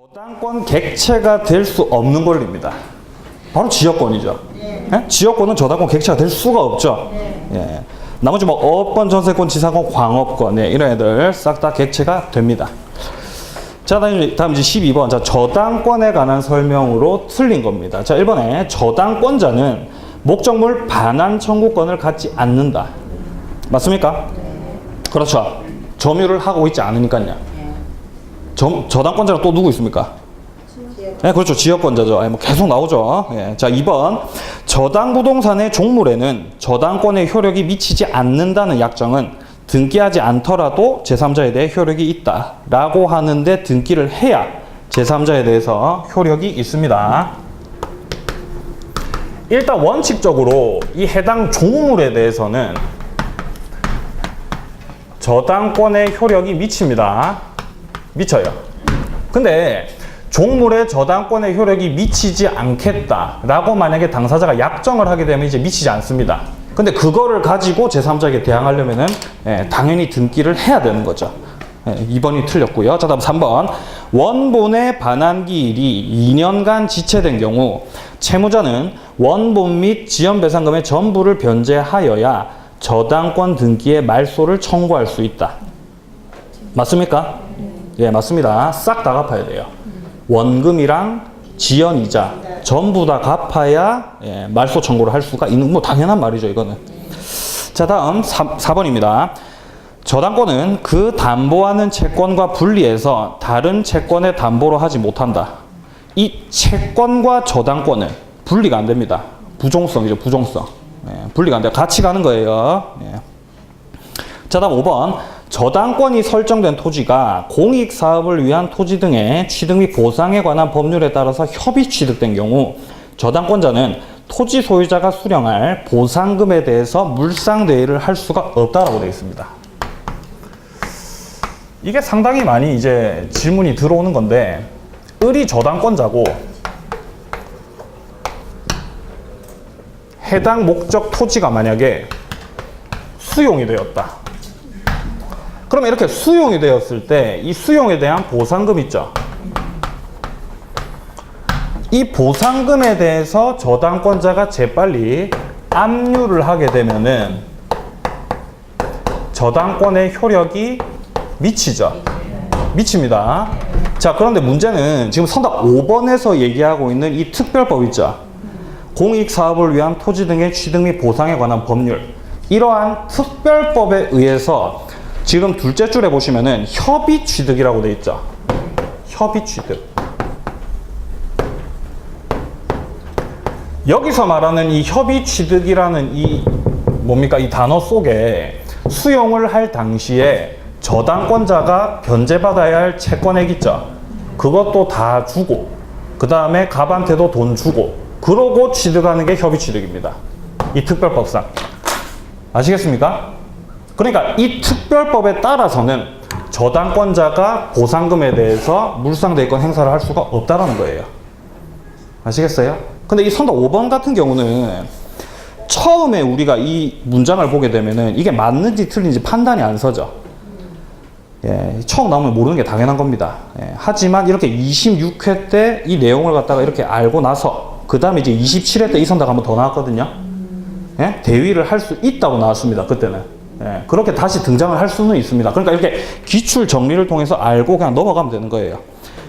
저당권 객체가 될 수 없는 권리입니다. 바로 지역권이죠. 예? 지역권은 저당권 객체가 될 수가 없죠. 예. 나머지 뭐 업권, 전세권, 지사권, 광업권 이런 애들 싹 다 객체가 됩니다. 자, 다음 이제 12번. 자, 저당권에 관한 설명으로 틀린 겁니다. 자, 1번에 저당권자는 목적물 반환 청구권을 갖지 않는다. 맞습니까? 그렇죠. 점유를 하고 있지 않으니까요. 저당권자는 또 누구 있습니까? 네, 그렇죠. 지역권자죠. 뭐 계속 나오죠. 예. 자, 2번. 저당 부동산의 종물에는 저당권의 효력이 미치지 않는다는 약정은 등기하지 않더라도 제3자에 대해 효력이 있다 라고 하는데 등기를 해야 제3자에 대해서 효력이 있습니다. 일단 원칙적으로 이 해당 종물에 대해서는 저당권의 효력이 미칩니다. 미쳐요. 근데 종물에 저당권의 효력이 미치지 않겠다라고 만약에 당사자가 약정을 하게 되면 이제 미치지 않습니다. 근데 그거를 가지고 제3자에게 대항하려면은 당연히 등기를 해야 되는 거죠. 2번이 틀렸고요. 자, 다음 3번. 원본의 반환기일이 2년간 지체된 경우 채무자는 원본 및 지연배상금의 전부를 변제하여야 저당권 등기의 말소를 청구할 수 있다. 맞습니까? 예, 맞습니다. 싹 다 갚아야 돼요. 원금이랑 지연이자 전부 다 갚아야 말소 청구를 할 수가 있는, 뭐 당연한 말이죠, 이거는. 자, 다음 4번입니다. 저당권은 그 담보하는 채권과 분리해서 다른 채권의 담보로 하지 못한다. 이 채권과 저당권은 분리가 안 됩니다. 부종성이죠, 부종성. 분리가 안 돼요. 같이 가는 거예요. 자, 다음 5번. 저당권이 설정된 토지가 공익사업을 위한 토지 등의 취득 및 보상에 관한 법률에 따라서 협의 취득된 경우 저당권자는 토지 소유자가 수령할 보상금에 대해서 물상대의를 할 수가 없다라고 되어 있습니다. 이게 상당히 많이 이제 질문이 들어오는 건데, 을이 저당권자고 해당 목적 토지가 만약에 수용이 되었다. 그러면 이렇게 수용이 되었을 때 이 수용에 대한 보상금 있죠. 이 보상금에 대해서 저당권자가 재빨리 압류를 하게 되면은 저당권의 효력이 미치죠. 미칩니다. 자, 그런데 문제는 지금 선답 5번에서 얘기하고 있는 이 특별법 있죠. 공익사업을 위한 토지 등의 취득 및 보상에 관한 법률. 이러한 특별법에 의해서 지금 둘째 줄에 보시면은 협의 취득이라고 돼 있죠. 협의 취득. 여기서 말하는 이 협의 취득이라는 이 뭡니까? 이 단어 속에 수용을 할 당시에 저당권자가 변제받아야 할 채권액 있죠. 그것도 다 주고, 그 다음에 갑한테도 돈 주고, 그러고 취득하는 게 협의 취득입니다. 이 특별법상. 아시겠습니까? 그러니까 이 특별법에 따라서는 저당권자가 보상금에 대해서 물상대의권 행사를 할 수가 없다는 거예요. 아시겠어요? 근데 이 선답 5번 같은 경우는 처음에 우리가 이 문장을 보게 되면은 이게 맞는지 틀린지 판단이 안 서죠. 예, 처음 나오면 모르는 게 당연한 겁니다. 예, 하지만 이렇게 26회 때 이 내용을 갖다가 이렇게 알고 나서 그 다음에 이제 27회 때 이 선답 한번 더 나왔거든요. 예? 대위를 할 수 있다고 나왔습니다. 그때는. 예, 그렇게 다시 등장을 할 수는 있습니다. 그러니까 이렇게 기출 정리를 통해서 알고 그냥 넘어가면 되는 거예요.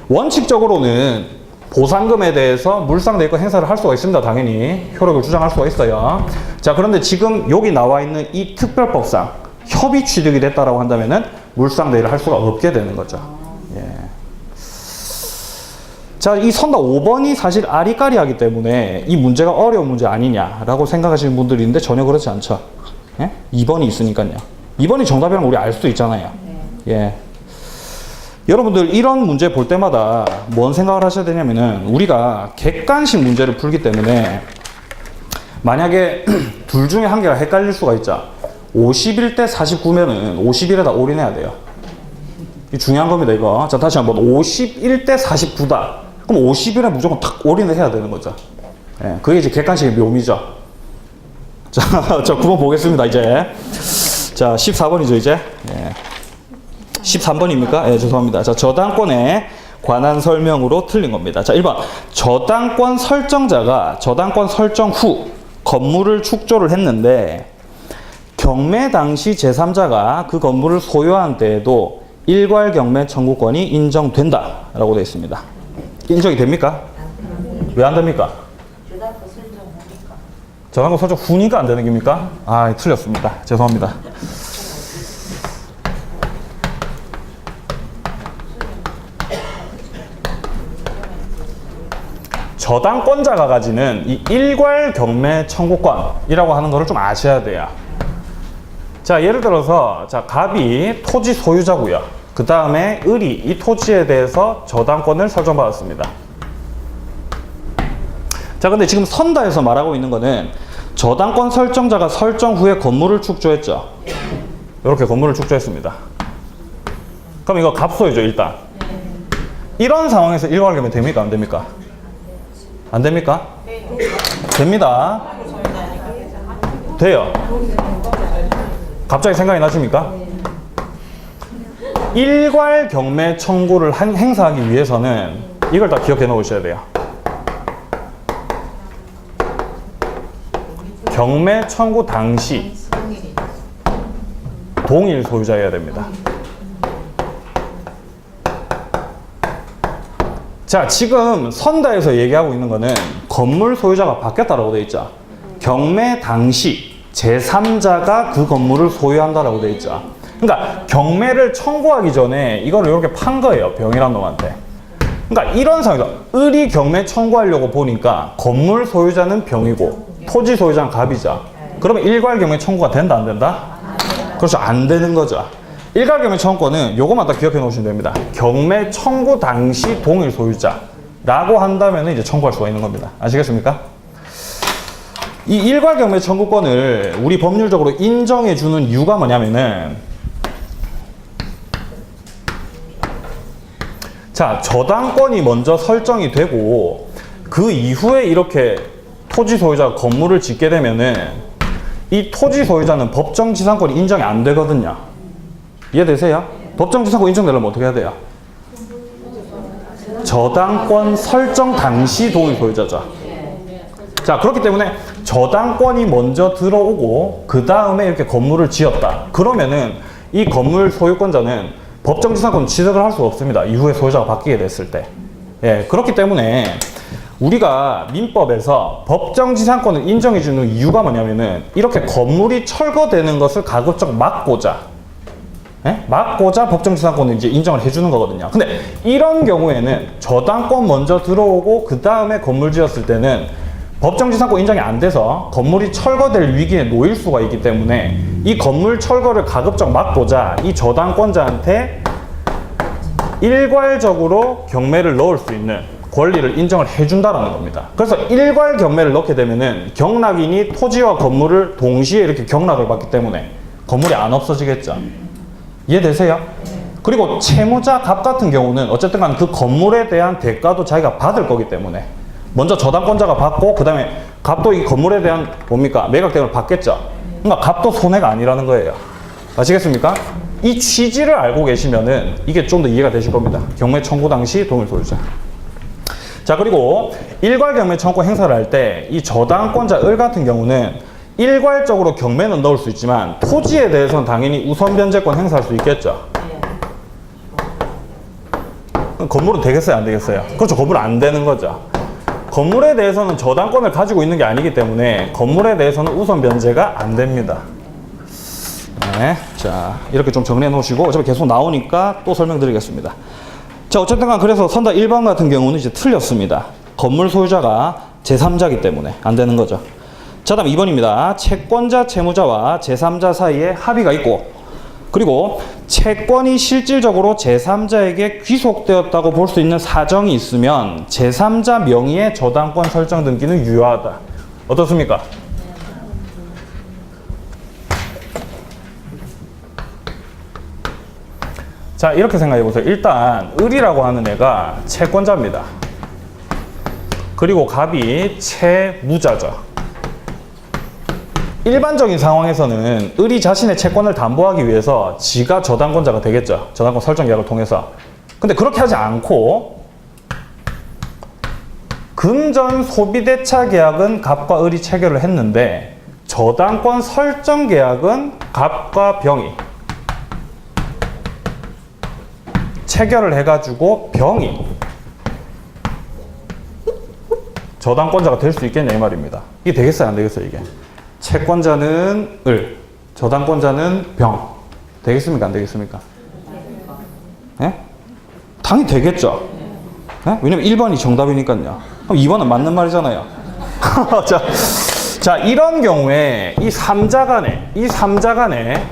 원칙적으로는 보상금에 대해서 물상대의권 행사를 할 수가 있습니다. 당연히 효력을 주장할 수가 있어요. 자, 그런데 지금 여기 나와 있는 이 특별법상 협의 취득이 됐다라고 한다면은 물상대의를 할 수가 없게 되는 거죠. 예. 자, 이 선답 5번이 사실 아리까리하기 때문에 이 문제가 어려운 문제 아니냐라고 생각하시는 분들이 있는데 전혀 그렇지 않죠. 예? 2번이 있으니까요. 2번이 정답이라면 우리 알 수도 있잖아요. 예. 여러분들 이런 문제 볼 때마다 뭔 생각을 하셔야 되냐면은 우리가 객관식 문제를 풀기 때문에 만약에 둘 중에 한 개가 헷갈릴 수가 있죠. 51대 49면은 51에다 올인해야 돼요. 이 중요한 겁니다, 이거. 자, 다시 한번 51대 49다. 그럼 51에 무조건 탁 올인을 해야 되는 거죠. 예. 그게 이제 객관식의 묘미죠. 자, 9번 보겠습니다, 이제. 자, 14번이죠, 이제. 예. 13번입니까? 예, 죄송합니다. 자, 저당권의 관한 설명으로 틀린 겁니다. 자, 1번. 저당권 설정자가 저당권 설정 후 건물을 축조를 했는데 경매 당시 제3자가 그 건물을 소유한 때에도 일괄 경매 청구권이 인정된다라고 되어 있습니다. 인정이 됩니까? 왜 안 됩니까? 저당권 설정 후니까 안 되는 겁니까? 아, 틀렸습니다. 죄송합니다. 저당권자가 가지는 이 일괄 경매 청구권이라고 하는 것을 좀 아셔야 돼요. 자, 예를 들어서 자, 갑이 토지 소유자고요. 그 다음에 을이 이 토지에 대해서 저당권을 설정받았습니다. 자, 근데 지금 선다에서 말하고 있는 거는 저당권 설정자가 설정 후에 건물을 축조했죠. 이렇게 건물을 축조했습니다. 그럼 이거 갑소유죠, 일단. 이런 상황에서 일괄 경매 됩니까? 안 됩니까? 안 됩니까? 됩니다. 돼요. 갑자기 생각이 나십니까? 일괄 경매 청구를 행사하기 위해서는 이걸 다 기억해 놓으셔야 돼요. 경매 청구 당시 동일 소유자여야 됩니다. 자, 지금 선다에서 얘기하고 있는 거는 건물 소유자가 바뀌었다라고 되어 있죠. 경매 당시 제3자가 그 건물을 소유한다라고 되어 있죠. 그러니까 경매를 청구하기 전에 이거를 이렇게 판 거예요. 병이란 놈한테. 그러니까 이런 상황에서 을이 경매 청구하려고 보니까 건물 소유자는 병이고 토지 소유자는 갑이죠. 그러면 일괄 경매 청구가 된다, 안 된다? 그렇죠. 안 되는 거죠. 일괄 경매 청구권은 요거만 딱 기억해 놓으시면 됩니다. 경매 청구 당시 동일 소유자라고 한다면 이제 청구할 수가 있는 겁니다. 아시겠습니까? 이 일괄 경매 청구권을 우리 법률적으로 인정해 주는 이유가 뭐냐면은 자, 저당권이 먼저 설정이 되고 그 이후에 이렇게 토지 소유자가 건물을 짓게 되면은 이 토지 소유자는 법정 지상권이 인정이 안 되거든요. 이해되세요? 법정 지상권 인정되려면 어떻게 해야 돼요? 저당권 설정 당시 동일 소유자죠. 자, 그렇기 때문에 저당권이 먼저 들어오고 그 다음에 이렇게 건물을 지었다. 그러면은 이 건물 소유권자는 법정 지상권 취득을 할 수가 없습니다. 이후에 소유자가 바뀌게 됐을 때. 예, 그렇기 때문에 우리가 민법에서 법정 지상권을 인정해주는 이유가 뭐냐면은 이렇게 건물이 철거되는 것을 가급적 막고자 법정 지상권을 이제 인정을 해주는 거거든요. 근데 이런 경우에는 저당권 먼저 들어오고 그 다음에 건물 지었을 때는 법정 지상권 인정이 안 돼서 건물이 철거될 위기에 놓일 수가 있기 때문에 이 건물 철거를 가급적 막고자 이 저당권자한테 일괄적으로 경매를 넣을 수 있는 권리를 인정을 해준다라는 겁니다. 그래서 일괄 경매를 넣게 되면은 경락인이 토지와 건물을 동시에 이렇게 경락을 받기 때문에 건물이 안 없어지겠죠. 이해되세요? 그리고 채무자 갑 같은 경우는 어쨌든 간 그 건물에 대한 대가도 자기가 받을 거기 때문에 먼저 저당권자가 받고 그 다음에 갑도 이 건물에 대한 뭡니까? 매각대금을 받겠죠. 그러니까 갑도 손해가 아니라는 거예요. 아시겠습니까? 이 취지를 알고 계시면은 이게 좀 더 이해가 되실 겁니다. 경매 청구 당시 동일 소유자. 자, 그리고 일괄 경매 청구 행사를 할 때 이 저당권자 을 같은 경우는 일괄적으로 경매는 넣을 수 있지만 토지에 대해서는 당연히 우선 변제권 행사할 수 있겠죠. 건물은 되겠어요, 안 되겠어요? 그렇죠. 건물은 안 되는 거죠. 건물에 대해서는 저당권을 가지고 있는 게 아니기 때문에 건물에 대해서는 우선 변제가 안 됩니다. 네, 자, 이렇게 좀 정리해 놓으시고 어차피 계속 나오니까 또 설명드리겠습니다. 자, 어쨌든 간 그래서 선다 1번 같은 경우는 이제 틀렸습니다. 건물 소유자가 제3자이기 때문에 안 되는 거죠. 자, 다음 2번입니다. 채권자, 채무자와 제3자 사이에 합의가 있고 그리고 채권이 실질적으로 제3자에게 귀속되었다고 볼 수 있는 사정이 있으면 제3자 명의의 저당권 설정 등기는 유효하다. 어떻습니까? 자, 이렇게 생각해 보세요. 일단 을이라고 하는 애가 채권자입니다. 그리고 갑이 채무자죠. 일반적인 상황에서는 을이 자신의 채권을 담보하기 위해서 지가 저당권자가 되겠죠. 저당권 설정 계약을 통해서. 근데 그렇게 하지 않고 금전 소비대차 계약은 갑과 을이 체결을 했는데 저당권 설정 계약은 갑과 병이 체결을 해가지고 병이 저당권자가 될 수 있겠냐 이 말입니다. 이게 되겠어요 안 되겠어요 이게? 채권자는 을, 저당권자는 병. 되겠습니까 안 되겠습니까? 예? 당연히 되겠죠. 예? 왜냐면 1번이 정답이니까요. 그럼 2번은 맞는 말이잖아요. 자, 이런 경우에 이 3자 간에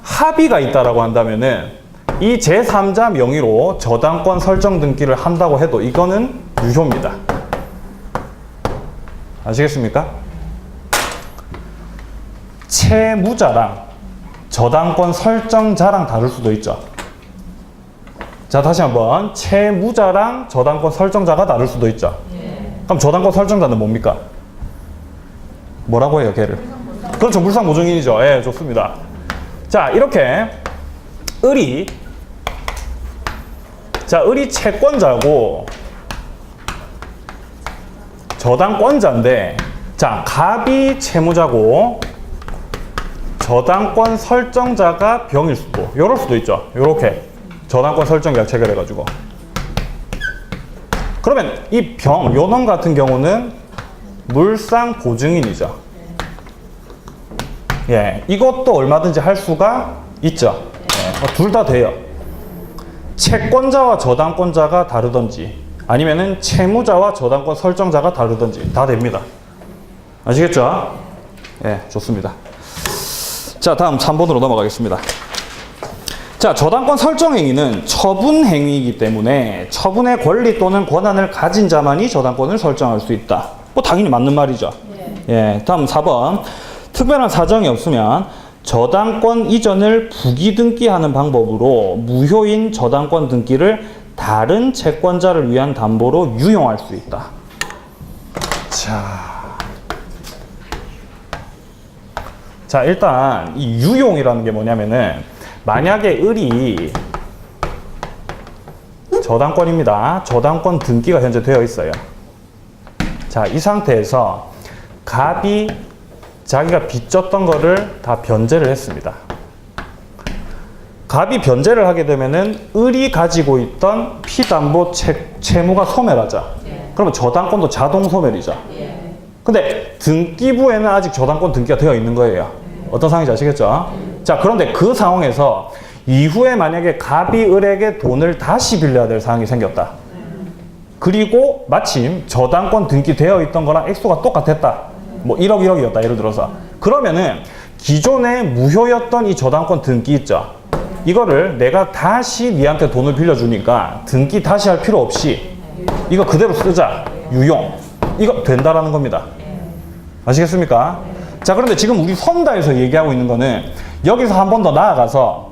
합의가 있다라고 한다면은 이 제3자 명의로 저당권 설정 등기를 한다고 해도 이거는 유효입니다. 아시겠습니까? 채무자랑 저당권 설정자랑 다를 수도 있죠. 자, 다시 한번. 채무자랑 저당권 설정자가 다를 수도 있죠. 그럼 저당권 설정자는 뭡니까? 뭐라고 해요, 걔를? 그렇죠. 물상보증인이죠. 예, 좋습니다. 자, 이렇게 을이 채권자고 저당권자인데, 자, 갑이 채무자고 저당권 설정자가 병일 수도, 요럴 수도 있죠. 요렇게 저당권 설정 계약 체결해가지고. 그러면 이 병, 요놈 같은 경우는 물상 보증인이죠. 예, 이것도 얼마든지 할 수가 있죠. 예, 둘 다 돼요. 채권자와 저당권자가 다르든지 아니면은 채무자와 저당권 설정자가 다르든지 다 됩니다. 아시겠죠? 예, 좋습니다. 자, 다음 3번으로 넘어가겠습니다. 자, 저당권 설정 행위는 처분 행위이기 때문에 처분의 권리 또는 권한을 가진 자만이 저당권을 설정할 수 있다. 뭐 당연히 맞는 말이죠. 예, 다음 4번. 특별한 사정이 없으면 저당권 이전을 부기등기하는 방법으로 무효인 저당권 등기를 다른 채권자를 위한 담보로 유용할 수 있다. 자, 일단 이 유용이라는 게 뭐냐면은 만약에 을이 저당권입니다. 저당권 등기가 현재 되어 있어요. 자, 이 상태에서 갑이 자기가 빚졌던 거를 다 변제를 했습니다. 갑이 변제를 하게 되면은 을이 가지고 있던 피담보 채무가 소멸하죠. 그러면 저당권도 자동 소멸이죠. 근데 등기부에는 아직 저당권 등기가 되어 있는 거예요. 어떤 상황인지 아시겠죠? 자, 그런데 그 상황에서 이후에 만약에 갑이 을에게 돈을 다시 빌려야 될 상황이 생겼다. 그리고 마침 저당권 등기되어 있던 거랑 액수가 똑같았다. 뭐 1억 1억이었다 예를 들어서. 그러면은 기존에 무효였던 이 저당권 등기 있죠. 이거를 내가 다시 니한테 돈을 빌려주니까 등기 다시 할 필요 없이 이거 그대로 쓰자. 유용. 이거 된다라는 겁니다. 아시겠습니까? 자, 그런데 지금 우리 선다에서 얘기하고 있는 거는 여기서 한 번 더 나아가서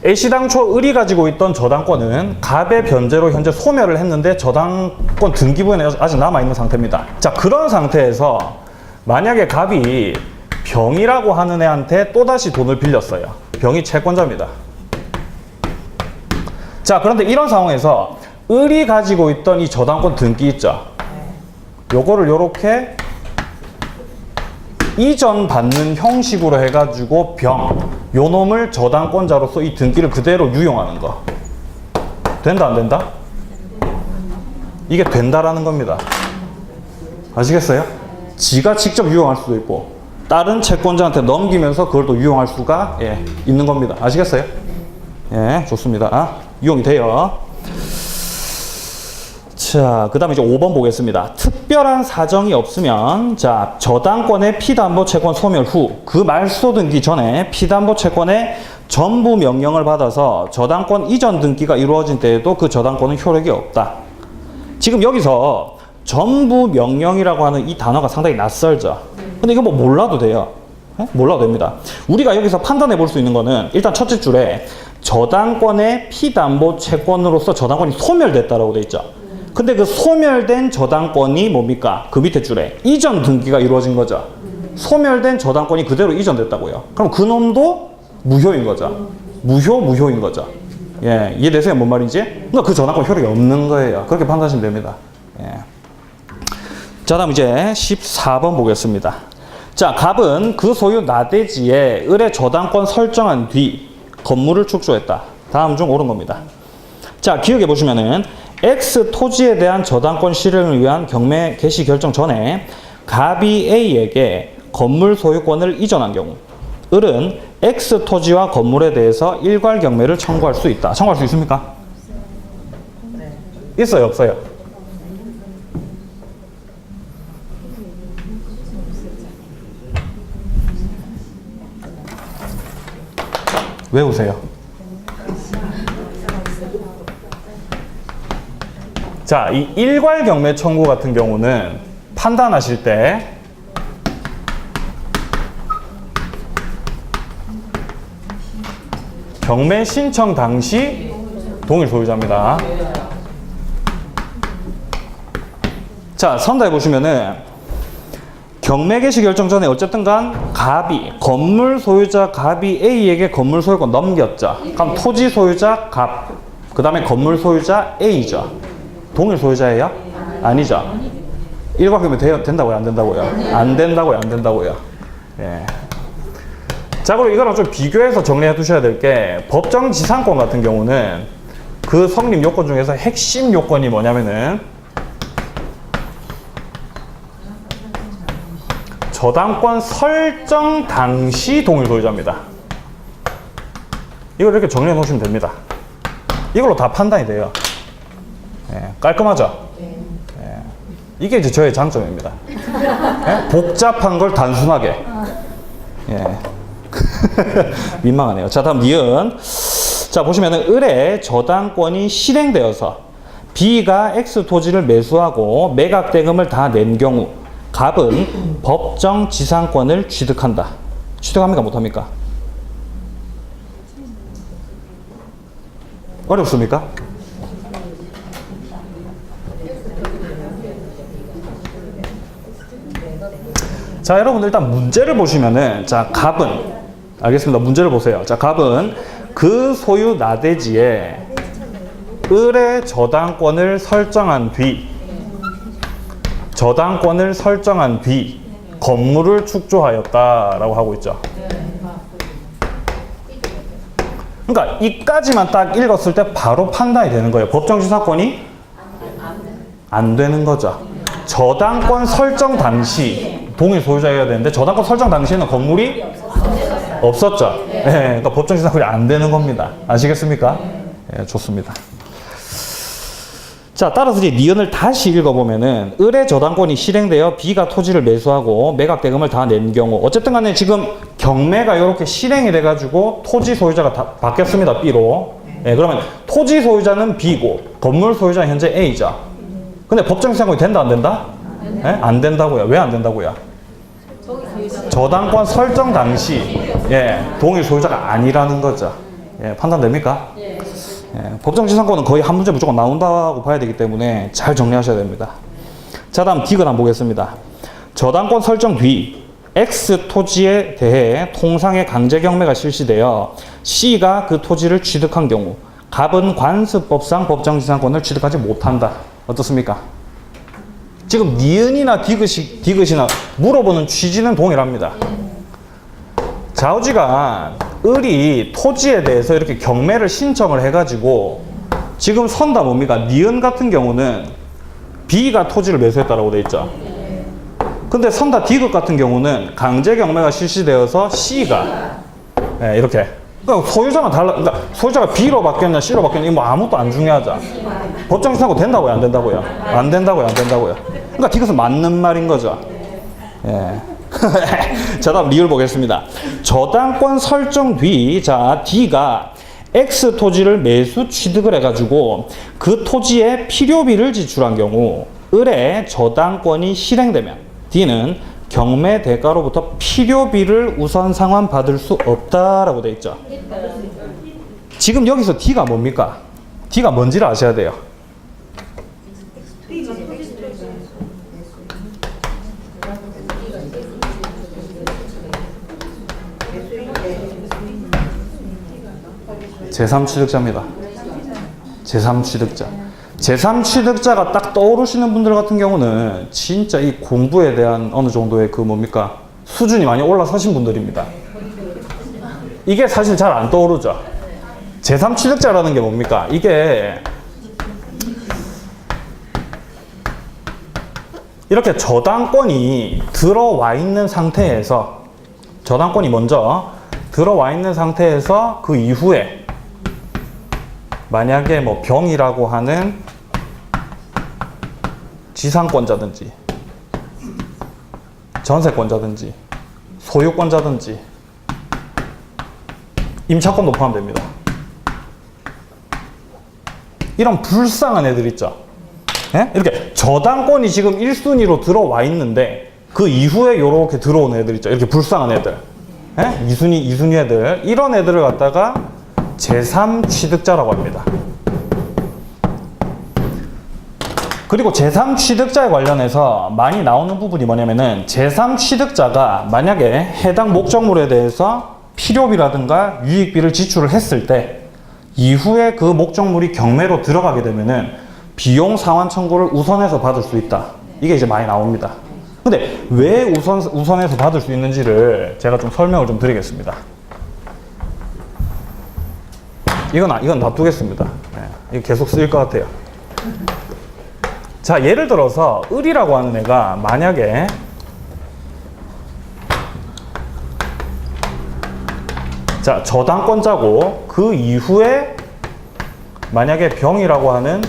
애시당초 을이 가지고 있던 저당권은 갑의 변제로 현재 소멸을 했는데 저당권 등기부에는 아직 남아있는 상태입니다. 자, 그런 상태에서 만약에 갑이 병이라고 하는 애한테 또다시 돈을 빌렸어요. 병이 채권자입니다. 자, 그런데 이런 상황에서 을이 가지고 있던 이 저당권 등기 있죠. 요거를 요렇게 이전 받는 형식으로 해가지고 요 놈을 저당권자로서 이 등기를 그대로 유용하는 거. 된다 안 된다? 이게 된다라는 겁니다. 아시겠어요? 지가 직접 유용할 수도 있고 다른 채권자한테 넘기면서 그걸 또 유용할 수가 있는 겁니다. 아시겠어요? 예, 좋습니다. 유용이 돼요. 자, 그 다음에 이제 5번 보겠습니다. 특별한 사정이 없으면, 자, 저당권의 피담보 채권 소멸 후, 그 말소 등기 전에 피담보 채권의 전부 명령을 받아서 저당권 이전 등기가 이루어진 때에도 그 저당권은 효력이 없다. 지금 여기서 전부 명령이라고 하는 이 단어가 상당히 낯설죠. 근데 이거 뭐 몰라도 돼요. 네? 몰라도 됩니다. 우리가 여기서 판단해 볼 수 있는 거는 일단 첫째 줄에 저당권의 피담보 채권으로서 저당권이 소멸됐다라고 돼 있죠. 근데 그 소멸된 저당권이 뭡니까? 그 밑에 줄에 이전 등기가 이루어진 거죠. 소멸된 저당권이 그대로 이전됐다고요. 그럼 그 놈도 무효인 거죠. 무효인 거죠. 예, 이해되세요? 뭔 말인지? 그러니까 그 저당권 효력이 없는 거예요. 그렇게 판단하시면 됩니다. 예. 자, 다음 이제 14번 보겠습니다. 자, 갑은 그 소유 나대지에 을의 저당권 설정한 뒤 건물을 축조했다. 다음 중 옳은 겁니다. 자, 기억해 보시면은 X 토지에 대한 저당권 실행을 위한 경매 개시 결정 전에 갑이 A에게 건물 소유권을 이전한 경우 을은 X 토지와 건물에 대해서 일괄 경매를 청구할 수 있다. 청구할 수 있습니까? 네. 있어요, 없어요? 왜 우세요? 자, 이 일괄 경매 청구 같은 경우는 판단하실 때 경매 신청 당시 동일 소유자입니다. 자, 선다해 보시면은 경매 개시 결정 전에 어쨌든 간 갑이 건물 소유자 갑이 A에게 건물 소유권 넘겼죠. 그럼 토지 소유자 갑, 그 다음에 건물 소유자 A죠. 동일 소유자예요? 아니죠. 일괄 경매 된다고요? 안 된다고요? 안 된다고요? 안 된다고요? 예. 자, 그리고 이거랑 좀 비교해서 정리해 두셔야 될 게 법정 지상권 같은 경우는 그 성립 요건 중에서 핵심 요건이 뭐냐면은 저당권 설정 당시 동일 소유자입니다. 이걸 이렇게 정리해 놓으시면 됩니다. 이걸로 다 판단이 돼요. 예, 깔끔하죠? 예, 이게 이제 저의 장점입니다. 예? 복잡한 걸 단순하게. 예. 민망하네요. 자, 다음 니은. 자, 보시면은 을의 저당권이 실행되어서 B가 X 토지를 매수하고 매각 대금을 다 낸 경우 갑은 법정 지상권을 취득한다. 취득합니까? 못합니까? 어렵습니까? 자, 여러분들 일단 문제를 보시면은 자, 갑은 알겠습니다. 문제를 보세요. 자, 갑은 그 소유 나대지에 을의 저당권을 설정한 뒤 건물을 축조하였다라고 하고 있죠. 그러니까 이까지만 딱 읽었을 때 바로 판단이 되는 거예요. 법정지상권이 안 되는 거죠. 저당권 설정 당시 동일 소유자여야 되는데 저당권 설정 당시에는 건물이 없었죠. 네, 그러니까 법정지상권이 안 되는 겁니다. 아시겠습니까? 네, 좋습니다. 자, 따라서 이제 니은을 다시 읽어보면은 을의 저당권이 실행되어 B가 토지를 매수하고 매각 대금을 다 낸 경우 어쨌든 간에 지금 경매가 이렇게 실행이 돼가지고 토지 소유자가 다 바뀌었습니다. B로. 네, 그러면 토지 소유자는 B고 건물 소유자는 현재 A죠. 근데 법정지상권이 된다 안 된다? 네? 안 된다고요. 왜 안 된다고요? 저당권 설정 당시 동일 소유자가 아니라는 거죠. 판단됩니까? 법정지상권은 거의 한 문제 무조건 나온다고 봐야 되기 때문에 잘 정리하셔야 됩니다. 자, 다음 D글 한번 보겠습니다. 저당권 설정 뒤 X 토지에 대해 통상의 강제 경매가 실시되어 C가 그 토지를 취득한 경우 갑은 관습법상 법정지상권을 취득하지 못한다. 어떻습니까? 지금 니은이나 디귿이나 물어보는 취지는 동일합니다. 좌우지간 을이 토지에 대해서 이렇게 경매를 신청을 해가지고 지금 선다 뭡니까? 니은 같은 경우는 B가 토지를 매수했다라고 돼 있죠. 근데 선다 디귿 같은 경우는 강제 경매가 실시되어서 C가 이렇게. 그러니까 소유자가 달라. 그러니까 소유자가 B로 바뀌었냐 C로 바뀌었냐 이거 뭐 아무것도 안 중요하죠. 법정지상권 된다고요? 안 된다고요? 안 된다고요? 안 된다고요? 그러니까 디귿은 맞는 말인 거죠. 예. 자, 다음 리을 보겠습니다. 저당권 설정 뒤, 자, D가 X 토지를 매수 취득을 해가지고 그 토지에 필요비를 지출한 경우 을의 저당권이 실행되면 D는 경매 대가로부터 필요비를 우선 상환받을 수 없다라고 되어 있죠. 지금 여기서 D가 뭡니까? D가 뭔지를 아셔야 돼요. 제3취득자입니다. 제3취득자. 제3취득자가 딱 떠오르시는 분들 같은 경우는 진짜 이 공부에 대한 어느 정도의 그 뭡니까? 수준이 많이 올라서신 분들입니다. 이게 사실 잘 안 떠오르죠. 제3취득자라는 게 뭡니까? 이게 이렇게 저당권이 들어와 있는 상태에서 저당권이 먼저 들어와 있는 상태에서 그 이후에 만약에 뭐 병이라고 하는 지상권자든지 전세권자든지 소유권자든지 임차권도 포함됩니다. 이런 불쌍한 애들 있죠. 예? 이렇게 저당권이 지금 1순위로 들어와 있는데 그 이후에 이렇게 들어오는 애들 있죠. 이렇게 불쌍한 애들. 예? 2순위 애들. 이런 애들을 갖다가 제3취득자라고 합니다. 그리고 제3취득자에 관련해서 많이 나오는 부분이 뭐냐면은 제3취득자가 만약에 해당 목적물에 대해서 필요비라든가 유익비를 지출을 했을 때 이후에 그 목적물이 경매로 들어가게 되면은 비용 상환 청구를 우선해서 받을 수 있다. 이게 이제 많이 나옵니다. 근데 왜 우선해서 받을 수 있는지를 제가 좀 설명을 좀 드리겠습니다. 이건 놔두겠습니다. 네, 이거 계속 쓰일 것 같아요. 자, 예를 들어서 을이라고 하는 애가 만약에 자, 저당권자고 그 이후에 만약에 병이라고 하는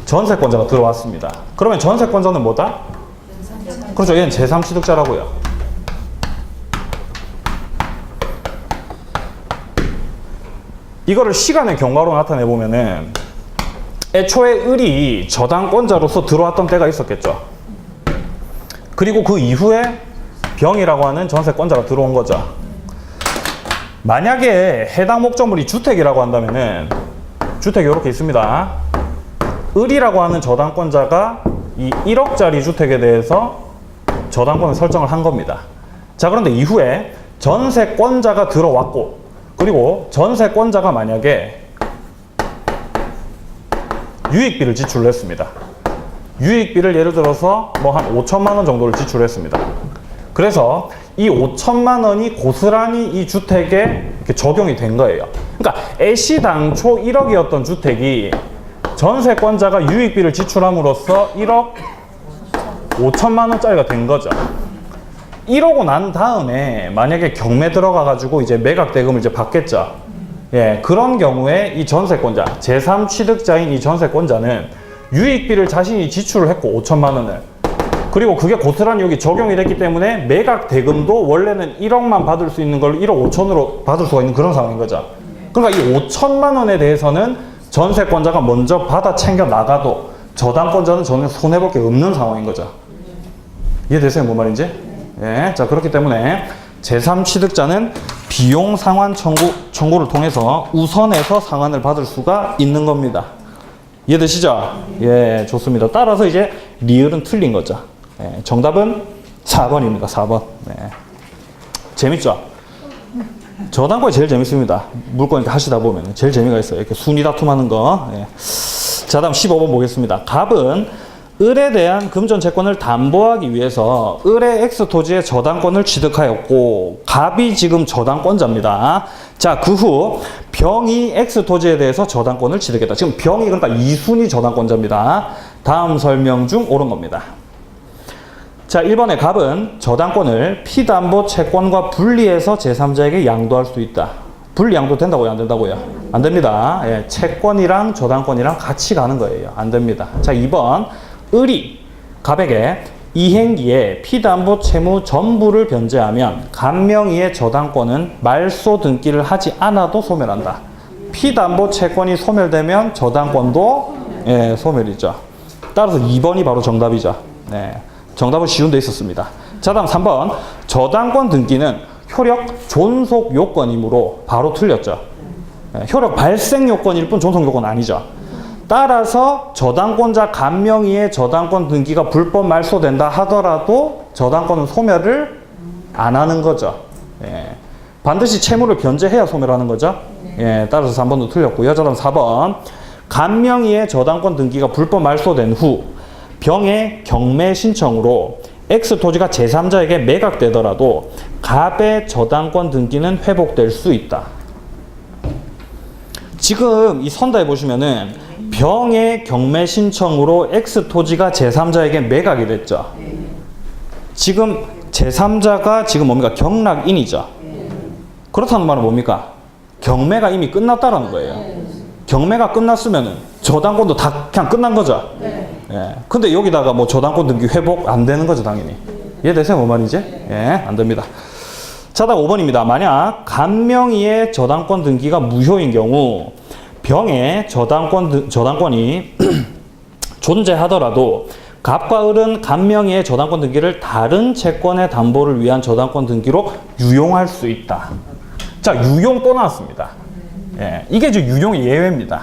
전세권자가 들어왔습니다. 그러면 전세권자는 뭐다? 그렇죠. 얘는 제3취득자라고요. 이거를 시간의 경과로 나타내 보면은 애초에 을이 저당권자로서 들어왔던 때가 있었겠죠. 그리고 그 이후에 병이라고 하는 전세권자가 들어온 거죠. 만약에 해당 목적물이 주택이라고 한다면은 주택이 이렇게 있습니다. 을이라고 하는 저당권자가 이 1억짜리 주택에 대해서 저당권을 설정을 한 겁니다. 자, 그런데 이후에 전세권자가 들어왔고 그리고 전세권자가 만약에 유익비를 지출을 했습니다. 유익비를 예를 들어서 뭐 한 5천만 원 정도를 지출했습니다. 그래서 이 5천만 원이 고스란히 이 주택에 이렇게 적용이 된 거예요. 그러니까 애시 당초 1억이었던 주택이 전세권자가 유익비를 지출함으로써 1억 5천만 원짜리가 된 거죠. 이러고 난 다음에 만약에 경매 들어가 가지고 이제 매각 대금을 이제 받겠죠. 예, 그런 경우에 이 전세권자, 제3취득자인 이 전세권자는 유익비를 자신이 지출을 했고 5천만 원을 그리고 그게 고스란히 여기 적용이 됐기 때문에 매각 대금도 원래는 1억만 받을 수 있는 걸 1억 5천으로 받을 수가 있는 그런 상황인 거죠. 그러니까 이 5천만 원에 대해서는 전세권자가 먼저 받아 챙겨 나가도 저당권자는 전혀 손해볼 게 없는 상황인 거죠. 이해되세요? 뭔 말인지? 예, 자, 그렇기 때문에 제3취득자는 비용 상환 청구를 통해서 우선해서 상환을 받을 수가 있는 겁니다. 이해되시죠? 예, 좋습니다. 따라서 이제 리을은 틀린 거죠. 예, 정답은 4번입니다. 4번. 네. 재밌죠? 저당권이 제일 재밌습니다. 물건 이렇게 하시다 보면 제일 재미가 있어요. 이렇게 순위 다툼하는 거. 예. 자, 다음 15번 보겠습니다. 갑은 을에 대한 금전 채권을 담보하기 위해서 을의 X토지의 저당권을 취득하였고 갑이 지금 저당권자입니다. 자, 그 후 병이 X토지에 대해서 저당권을 취득했다. 지금 병이 그러니까 2순위 저당권자입니다. 다음 설명 중 옳은 겁니다. 자, 1번에 갑은 저당권을 피담보 채권과 분리해서 제3자에게 양도할 수 있다. 분리 양도 된다고요? 안 된다고요? 안 됩니다. 예, 채권이랑 저당권이랑 같이 가는 거예요. 안 됩니다. 자, 2번 을이 갑에게 이행기에 피담보 채무 전부를 변제하면 갑명의의 저당권은 말소 등기를 하지 않아도 소멸한다. 피담보 채권이 소멸되면 저당권도 예, 소멸이죠. 따라서 2번이 바로 정답이죠. 네, 정답은 쉬운 데 있었습니다. 자, 다음 3번 저당권 등기는 효력 존속 요건이므로 바로 틀렸죠. 네, 효력 발생 요건일 뿐 존속 요건 아니죠. 따라서 저당권자 갑명의의 저당권 등기가 불법 말소된다 하더라도 저당권은 소멸을 안 하는 거죠. 예. 반드시 채무를 변제해야 소멸하는 거죠. 예, 따라서 3번도 틀렸고요. 자, 다음 4번. 간명의의 저당권 등기가 불법 말소된 후 병의 경매 신청으로 X 토지가 제3자에게 매각되더라도 갑의 저당권 등기는 회복될 수 있다. 지금 이 선다에 보시면은 병의 경매 신청으로 X 토지가 제3자에게 매각이 됐죠. 지금 제3자가 지금 뭡니까? 경락인이죠. 그렇다는 말은 뭡니까? 경매가 이미 끝났다라는 거예요. 경매가 끝났으면은 저당권도 다 그냥 끝난 거죠. 예. 근데 여기다가 뭐 저당권 등기 회복 안 되는 거죠, 당연히. 이해되세요? 뭐 말인지? 예, 안 됩니다. 자, 다음 5번입니다. 만약 간명의의 저당권 등기가 무효인 경우 병의 저당권이 존재하더라도 갑과 을은 간명의의 저당권 등기를 다른 채권의 담보를 위한 저당권 등기로 유용할 수 있다. 자, 유용 또 나왔습니다. 예, 이게 이제 유용의 예외입니다.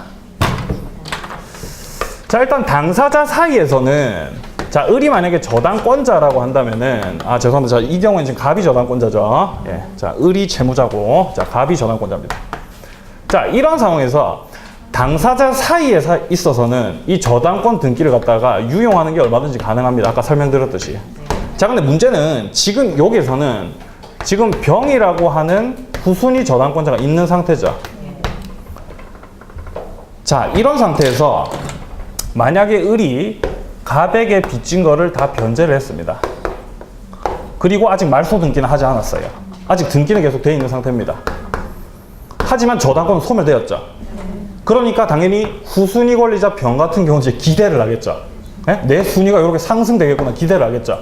자, 일단 당사자 사이에서는 자, 을이 만약에 저당권자라고 한다면은 죄송합니다. 자, 이 경우는 지금 갑이 저당권자죠. 예, 자, 을이 채무자고 자, 갑이 저당권자입니다. 자, 이런 상황에서 당사자 사이에 있어서는 이 저당권 등기를 갖다가 유용하는 게 얼마든지 가능합니다. 아까 설명드렸듯이. 자, 근데 문제는 지금 여기에서는 지금 병이라고 하는 후순위 저당권자가 있는 상태죠. 자, 이런 상태에서 만약에 을이 갑에게 빚진 거를 다 변제를 했습니다. 그리고 아직 말소 등기는 하지 않았어요. 아직 등기는 계속 되어 있는 상태입니다. 하지만 저당권은 소멸되었죠. 그러니까 당연히 후순위 권리자 병 같은 경우는 이제 기대를 하겠죠. 네? 내 순위가 이렇게 상승되겠구나 기대를 하겠죠.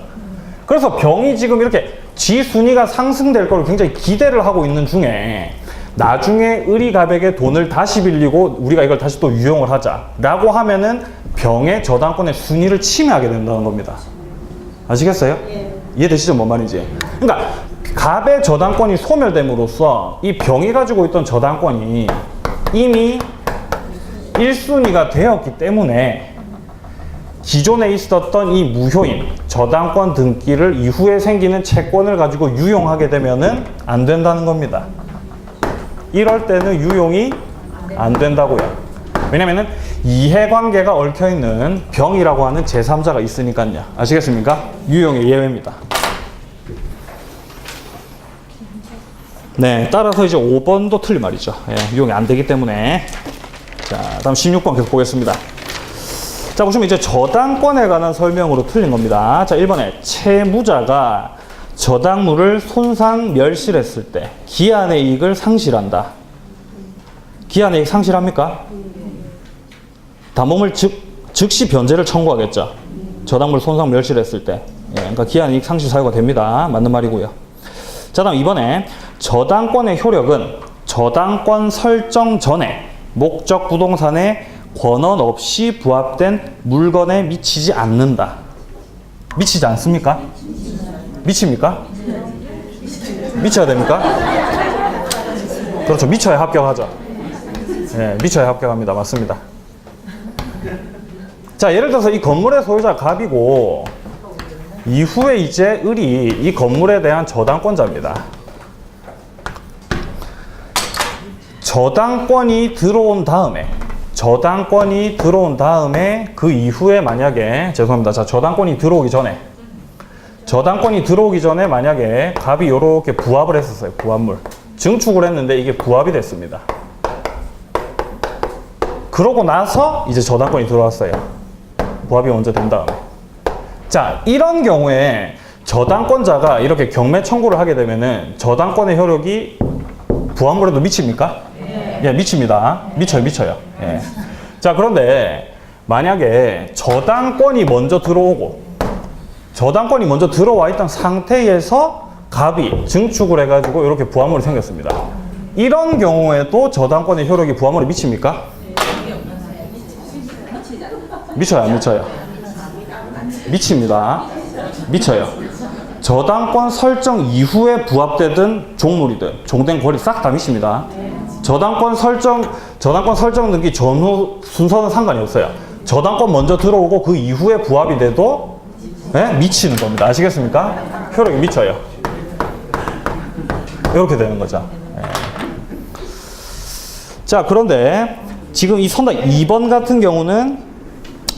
그래서 병이 지금 이렇게 지 순위가 상승될 걸 굉장히 기대를 하고 있는 중에 나중에 을이 갑에게 돈을 다시 빌리고 우리가 이걸 다시 또 유용을 하자라고 하면은 병의 저당권의 순위를 침해하게 된다는 겁니다. 아시겠어요? 예. 이해되시죠? 뭔 말인지. 그러니까 갑의 저당권이 소멸됨으로써 이 병이 가지고 있던 저당권이 이미 1순위가 되었기 때문에 기존에 있었던 이 무효인 저당권 등기를 이후에 생기는 채권을 가지고 유용하게 되면은 안 된다는 겁니다. 이럴 때는 유용이 안 된다고요. 왜냐면은 이해관계가 얽혀있는 병이라고 하는 제3자가 있으니까요. 아시겠습니까? 유용의 예외입니다. 네, 따라서 이제 5번도 틀린 말이죠. 예, 유용이 안 되기 때문에. 자, 다음 16번 계속 보겠습니다. 자, 보시면 이제 저당권에 관한 설명으로 틀린 겁니다. 자, 1번에 채무자가 저당물을 손상 멸실했을 때 기한의 이익을 상실한다. 기한의 이익 상실합니까? 담보물 즉시 변제를 청구하겠죠. 저당물 손상 멸실했을 때. 예, 그러니까 기한의 이익 상실 사유가 됩니다. 맞는 말이고요. 자, 다음 2번에 저당권의 효력은 저당권 설정 전에 목적 부동산에 권한 없이 부합된 물건에 미치지 않는다. 미치지 않습니까? 미칩니까? 미쳐야 됩니까? 그렇죠. 미쳐야 합격하죠. 예, 미쳐야 합격합니다. 맞습니다. 자, 예를 들어서 이 건물의 소유자가 갑이고 이후에 이제 을이 이 건물에 대한 저당권자입니다. 저당권이 들어온 다음에 그 이후에 만약에 죄송합니다. 자, 저당권이 들어오기 전에 만약에 갑이 이렇게 부합을 했었어요. 부합물. 증축을 했는데 이게 부합이 됐습니다. 그러고 나서 이제 저당권이 들어왔어요. 부합이 먼저 된 다음에. 자, 이런 경우에 저당권자가 이렇게 경매 청구를 하게 되면은 저당권의 효력이 부합물에도 미칩니까? 예, 미칩니다. 미쳐요. 예. 자, 그런데 만약에 저당권이 먼저 들어와 있던 상태에서 갑이 증축을 해가지고 이렇게 부합물이 생겼습니다. 이런 경우에도 저당권의 효력이 부합물에 미칩니까? 미쳐요, 안 미쳐요? 미칩니다. 미쳐요. 저당권 설정 이후에 부합되든 종물이든 종된 권리 싹 다 미칩니다. 저당권 설정 등기 전후 순서는 상관이 없어요. 저당권 먼저 들어오고 그 이후에 부합이 돼도 미치는 겁니다. 아시겠습니까? 효력이 미쳐요. 이렇게 되는 거죠. 자, 그런데 지금 이 선다 2번 같은 경우는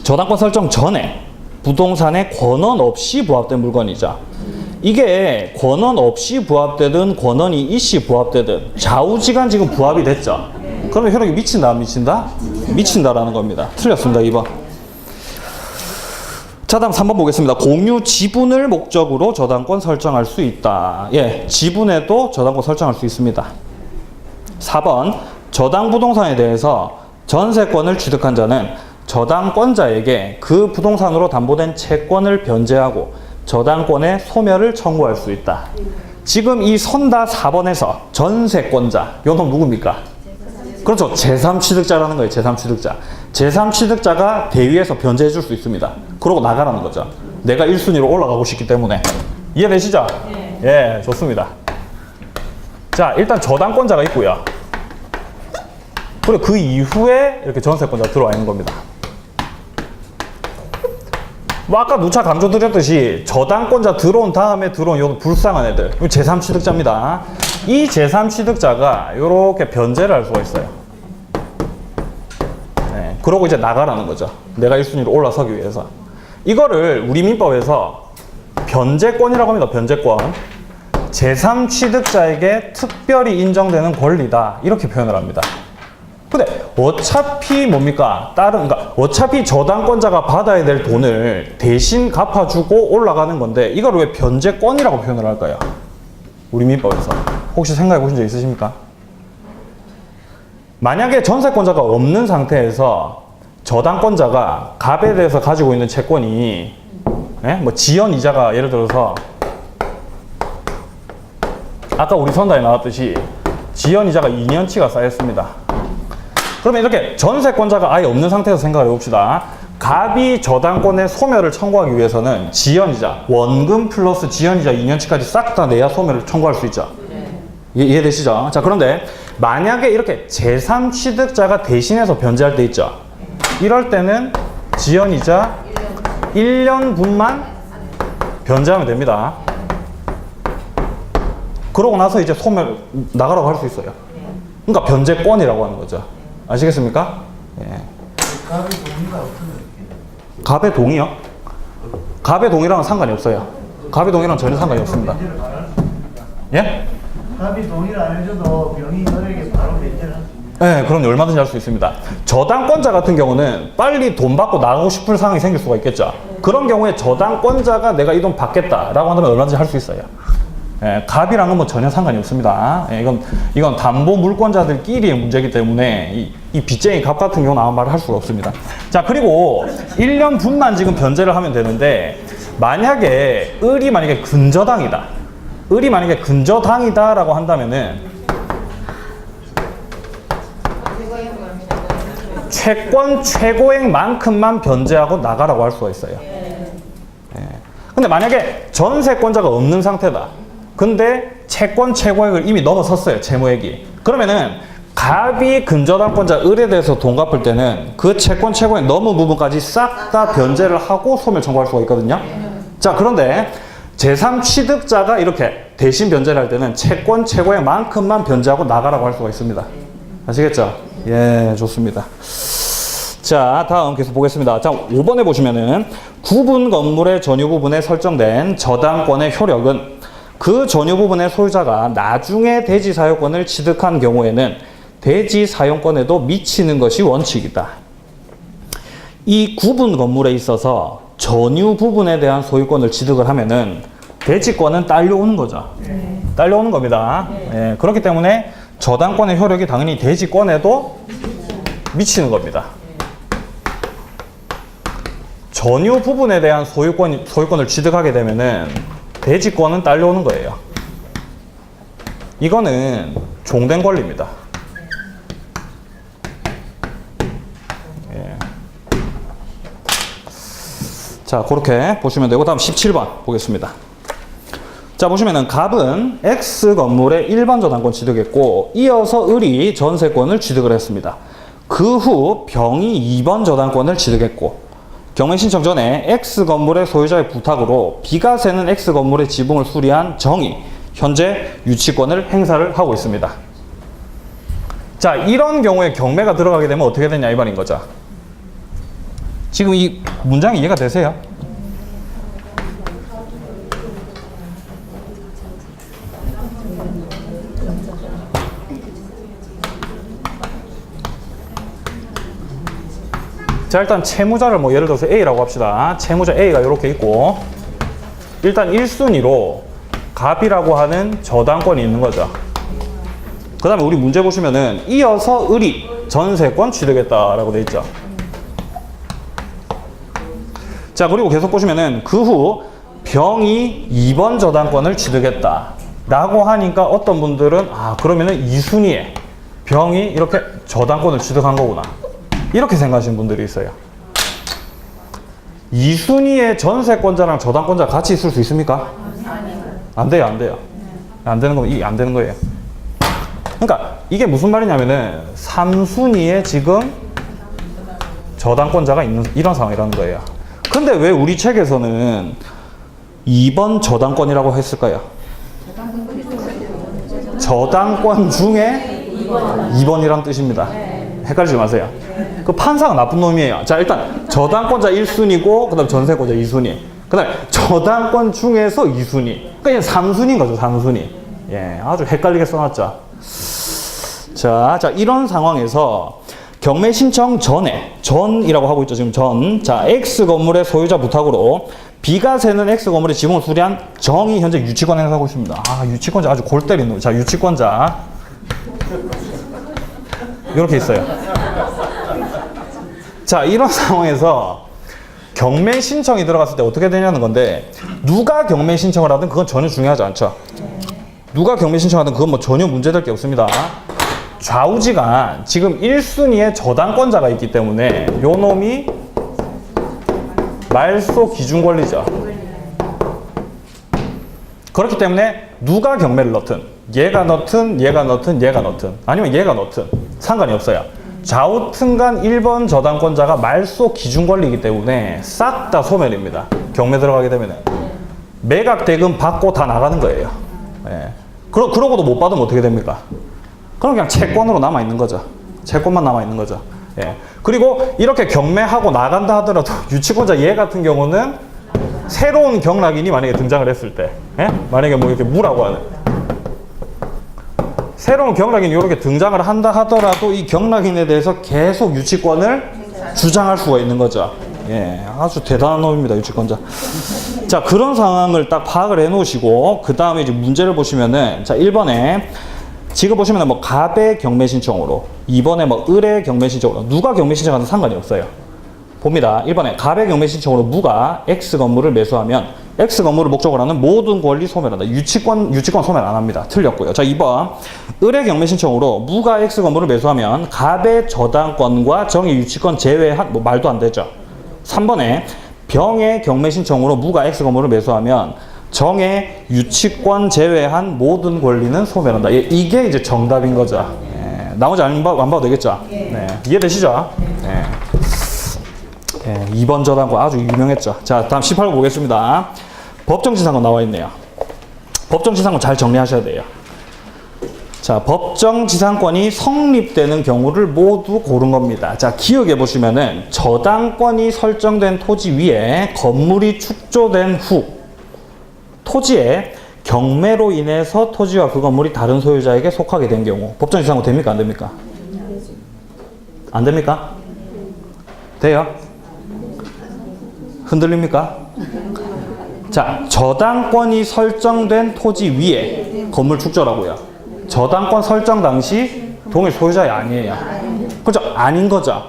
저당권 설정 전에 부동산에 권원 없이 부합된 물건이죠. 이게 권원 없이 부합되든 권원이 있이 부합되든 좌우지간 지금 부합이 됐죠. 그러면 효력이 미친다 안 미친다? 미친다라는 겁니다. 틀렸습니다. 2번. 자, 다음 3번 보겠습니다. 공유 지분을 목적으로 저당권 설정할 수 있다. 예, 지분에도 저당권 설정할 수 있습니다. 4번. 저당 부동산에 대해서 전세권을 취득한 자는 저당권자에게 그 부동산으로 담보된 채권을 변제하고 저당권의 소멸을 청구할 수 있다. 지금 이 선다 4번에서 전세권자, 요놈 누굽니까? 그렇죠. 제3취득자라는 거예요. 제3취득자. 제3취득자가 대위에서 변제해 줄 수 있습니다. 그러고 나가라는 거죠. 내가 1순위로 올라가고 싶기 때문에. 이해되시죠? 예, 좋습니다. 자, 일단 저당권자가 있고요. 그리고 그 이후에 이렇게 전세권자가 들어와 있는 겁니다. 뭐 아까 누차 강조드렸듯이 저당권자 들어온 다음에 들어온 요 불쌍한 애들, 이 제3취득자입니다. 이 제3취득자가 이렇게 변제를 할 수가 있어요. 네, 그러고 이제 나가라는 거죠. 내가 1순위로 올라서기 위해서. 이거를 우리 민법에서 변제권이라고 합니다. 변제권. 제3취득자에게 특별히 인정되는 권리다. 이렇게 표현을 합니다. 근데 어차피 뭡니까? 그러니까 어차피 저당권자가 받아야 될 돈을 대신 갚아주고 올라가는 건데 이걸 왜 변제권이라고 표현을 할까요? 우리 민법에서. 혹시 생각해 보신 적 있으십니까? 만약에 전세권자가 없는 상태에서 저당권자가 갑에 대해서 가지고 있는 채권이 뭐 지연이자가 예를 들어서 아까 우리 선다에 나왔듯이 지연이자가 2년치가 쌓였습니다. 그러면 이렇게 전세권자가 아예 없는 상태에서 생각을 해봅시다. 갑이 저당권의 소멸을 청구하기 위해서는 지연이자, 원금 플러스 지연이자 2년치까지 싹 다 내야 소멸을 청구할 수 있죠. 이해되시죠? 자, 그런데 만약에 이렇게 제3취득자가 대신해서 변제할 때 있죠. 이럴 때는 지연이자 1년분만 변제하면 됩니다. 그러고 나서 이제 소멸 나가라고 할 수 있어요. 그러니까 변제권이라고 하는 거죠. 아시겠습니까? 예. 갑의 동의가 없으면 갑의 동의요? 갑의 동의랑은 상관이 없어요. 갑의 동의랑 전혀 상관이 없습니다. 예? 갑이 동의를 안 해줘도 명의인에게 바로 변제를 할 수 있는. 네, 그럼 얼마든지 할 수 있습니다. 저당권자 같은 경우는 빨리 돈 받고 나가고 싶을 상황이 생길 수가 있겠죠. 그런 경우에 저당권자가 내가 이 돈 받겠다라고 한다면 얼마든지 할 수 있어요. 예, 갑이랑은 뭐 전혀 상관이 없습니다. 예, 이건 담보 물권자들끼리의 문제이기 때문에 이 빚쟁이 갑 같은 경우는 아무 말을 할 수가 없습니다. 자, 그리고 1년 분만 지금 변제를 하면 되는데 만약에 을이 만약에 근저당이다. 을이 만약에 근저당이다라고 한다면은 채권 최고액만큼만 변제하고 나가라고 할 수가 있어요. 예. 근데 만약에 전세권자가 없는 상태다. 근데 채권 최고액을 이미 넘어섰어요. 채무액이. 그러면은 갑이 근저당권자 을에 대해서 돈 갚을 때는 그 채권 최고액 넘은 부분까지 싹 다 변제를 하고 소멸 청구할 수가 있거든요. 자, 그런데 제3취득자가 이렇게 대신 변제를 할 때는 채권 최고액만큼만 변제하고 나가라고 할 수가 있습니다. 아시겠죠? 예, 좋습니다. 자, 다음 계속 보겠습니다. 자, 5번에 보시면은 구분 건물의 전유 부분에 설정된 저당권의 효력은 그 전유 부분의 소유자가 나중에 대지 사용권을 취득한 경우에는 대지 사용권에도 미치는 것이 원칙이다. 이 구분 건물에 있어서 전유 부분에 대한 소유권을 취득을 하면은 대지권은 딸려오는 거죠. 딸려오는 겁니다. 예, 그렇기 때문에 저당권의 효력이 당연히 대지권에도 미치는 겁니다. 전유 부분에 대한 소유권을 취득하게 되면은 대지권은 딸려오는 거예요. 이거는 종된 권리입니다. 예. 자, 그렇게 보시면 되고 다음 17번 보겠습니다. 자, 보시면은 갑은 X 건물에 1번 저당권 취득했고 이어서 을이 전세권을 취득을 했습니다. 그 후 병이 2번 저당권을 취득했고 경매 신청 전에 X 건물의 소유자의 부탁으로 비가 새는 X 건물의 지붕을 수리한 정이 현재 유치권을 행사를 하고 있습니다. 자, 이런 경우에 경매가 들어가게 되면 어떻게 되냐 이 말인 거죠. 지금 이 문장이 이해가 되세요? 자, 일단 채무자를 뭐 예를 들어서 A라고 합시다. 채무자 A가 이렇게 있고 일단 1순위로 갑이라고 하는 저당권이 있는 거죠. 그 다음에 우리 문제 보시면은 이어서 을이 전세권 취득했다라고 돼 있죠. 자, 그리고 계속 보시면은 그 후 병이 2번 저당권을 취득했다 라고 하니까 어떤 분들은 그러면은 2순위에 병이 이렇게 저당권을 취득한 거구나 이렇게 생각하시는 분들이 있어요. 2순위의 전세권자랑 저당권자 같이 있을 수 있습니까? 안 돼요, 안 돼요. 안 되는 거, 이게 안 되는 거예요. 그러니까 이게 무슨 말이냐면은 3순위에 지금 저당권자가 있는 이런 상황이라는 거예요. 근데 왜 우리 책에서는 2번 저당권이라고 했을까요? 저당권 중에 2번이란 뜻입니다. 헷갈리지 마세요. 그 판사가 나쁜 놈이에요. 자, 일단 저당권자 1순위고 그 다음 전세권자 2순위, 그 다음에 저당권 중에서 2순위, 그러니까 3순위인 거죠. 3순위. 예, 아주 헷갈리게 써놨죠. 자, 이런 상황에서 경매 신청 전에, 전이라고 하고 있죠. 지금 전. 자, X 건물의 소유자 부탁으로 B가 세는 X 건물의 지분을 수리한 정이 현재 유치권 행사하고 있습니다. 유치권자 아주 골 때리는 거. 자, 유치권자. 이렇게 있어요. 자, 이런 상황에서 경매 신청이 들어갔을 때 어떻게 되냐는 건데, 누가 경매 신청을 하든 그건 전혀 중요하지 않죠. 누가 경매 신청하든 그건 뭐 전혀 문제될 게 없습니다. 좌우지간 지금 1순위에 저당권자가 있기 때문에 요 놈이 말소 기준 권리죠. 그렇기 때문에 누가 경매를 넣든 얘가 넣든 얘가 넣든 얘가 넣든 아니면 얘가 넣든 상관이 없어요. 좌우튼간 1번 저당권자가 말소 기준 권리이기 때문에 싹 다 소멸입니다. 경매 들어가게 되면 매각 대금 받고 다 나가는 거예요. 예. 그러고도 못 받으면 어떻게 됩니까? 그럼 그냥 채권으로 남아있는 거죠. 채권만 남아있는 거죠. 예. 그리고 이렇게 경매하고 나간다 하더라도 유치권자 얘 같은 경우는 새로운 경락인이 만약에 등장을 했을 때, 예? 만약에 뭐 이렇게 무라고 하는 새로운 경락인이 이렇게 등장을 한다 하더라도 이 경락인에 대해서 계속 유치권을 주장할 수가 있는 거죠. 예, 아주 대단한 놈입니다, 유치권자. 자, 그런 상황을 딱 파악을 해 놓으시고, 그 다음에 이제 문제를 보시면은, 자, 1번에, 지금 보시면은 뭐 갑의 경매 신청으로, 2번에 뭐 을의 경매 신청으로, 누가 경매 신청하든 상관이 없어요. 봅니다. 1번에 갑의 경매 신청으로 무가 X 건물을 매수하면 X 건물을 목적으로 하는 모든 권리 소멸한다. 유치권 소멸 안 합니다. 틀렸고요. 자, 2번. 을의 경매 신청으로 무가 X 건물을 매수하면 갑의 저당권과 정의 유치권 제외한, 뭐 말도 안 되죠. 3번에 병의 경매 신청으로 무가 X 건물을 매수하면 정의 유치권 제외한 모든 권리는 소멸한다. 이게 이제 정답인 거죠. 예, 나머지 안 봐도 되겠죠. 네, 이해되시죠? 네. 예, 2번 저당권 아주 유명했죠. 자, 다음 18번 보겠습니다. 법정지상권 나와 있네요. 법정지상권 잘 정리하셔야 돼요. 자, 법정지상권이 성립되는 경우를 모두 고른 겁니다. 자, 기억해 보시면은 저당권이 설정된 토지 위에 건물이 축조된 후 토지에 경매로 인해서 토지와 그 건물이 다른 소유자에게 속하게 된 경우 법정지상권 됩니까? 안 됩니까? 안 됩니까? 돼요? 흔들립니까? 자, 저당권이 설정된 토지 위에 건물 축조라고요. 저당권 설정 당시 동일 소유자이 아니에요. 그렇죠? 아닌 거죠.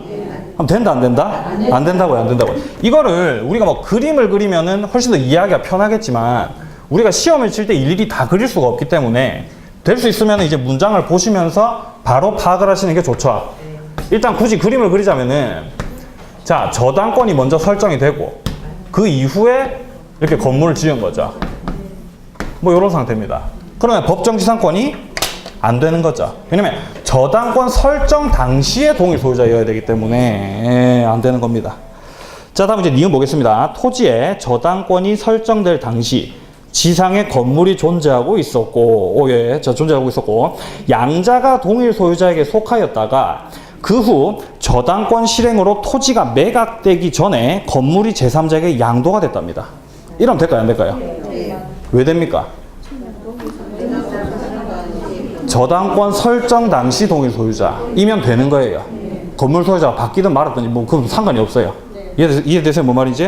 그럼 된다, 안 된다? 안 된다고요, 안 된다고요. 이거를 우리가 뭐 그림을 그리면은 훨씬 더 이해하기가 편하겠지만 우리가 시험을 칠 때 일일이 다 그릴 수가 없기 때문에 될 수 있으면 이제 문장을 보시면서 바로 파악을 하시는 게 좋죠. 일단 굳이 그림을 그리자면은 자, 저당권이 먼저 설정이 되고 그 이후에 이렇게 건물을 지은 거죠. 뭐 이런 상태입니다. 그러면 법정지상권이 안 되는 거죠. 왜냐면 저당권 설정 당시에 동일 소유자여야 되기 때문에 안 되는 겁니다. 자, 다음 이제 니은 보겠습니다. 토지에 저당권이 설정될 당시 지상에 건물이 존재하고 있었고, 존재하고 있었고, 양자가 동일 소유자에게 속하였다가 그 후 저당권 실행으로 토지가 매각되기 전에 건물이 제3자에게 양도가 됐답니다. 이러면 될까요, 안 될까요? 왜 됩니까? 저당권 설정 당시 동일 소유자이면 되는 거예요. 건물 소유자가 바뀌든 말았든 뭐 그건 상관이 없어요. 이해되세요? 뭔 말인지?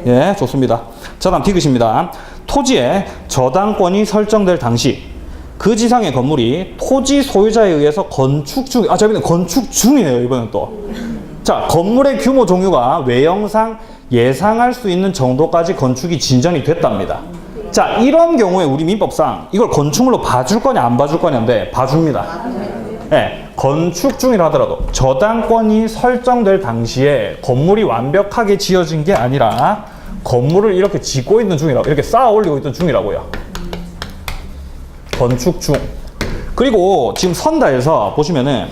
예, 좋습니다. 자, 다음 디귿입니다. 토지에 저당권이 설정될 당시 그 지상의 건물이 토지 소유자에 의해서 건축 중, 재밌네. 건축 중이네요, 이번엔 또. 자, 건물의 규모 종류가 외형상 예상할 수 있는 정도까지 건축이 진전이 됐답니다. 자, 이런 경우에 우리 민법상 이걸 건축물로 봐줄 거냐 안 봐줄 거냐인데 봐줍니다. 네, 건축 중이라 하더라도 저당권이 설정될 당시에 건물이 완벽하게 지어진 게 아니라 건물을 이렇게 짓고 있는 중이라고, 이렇게 쌓아 올리고 있던 중이라고요. 건축 중. 그리고 지금 선다에서 보시면은,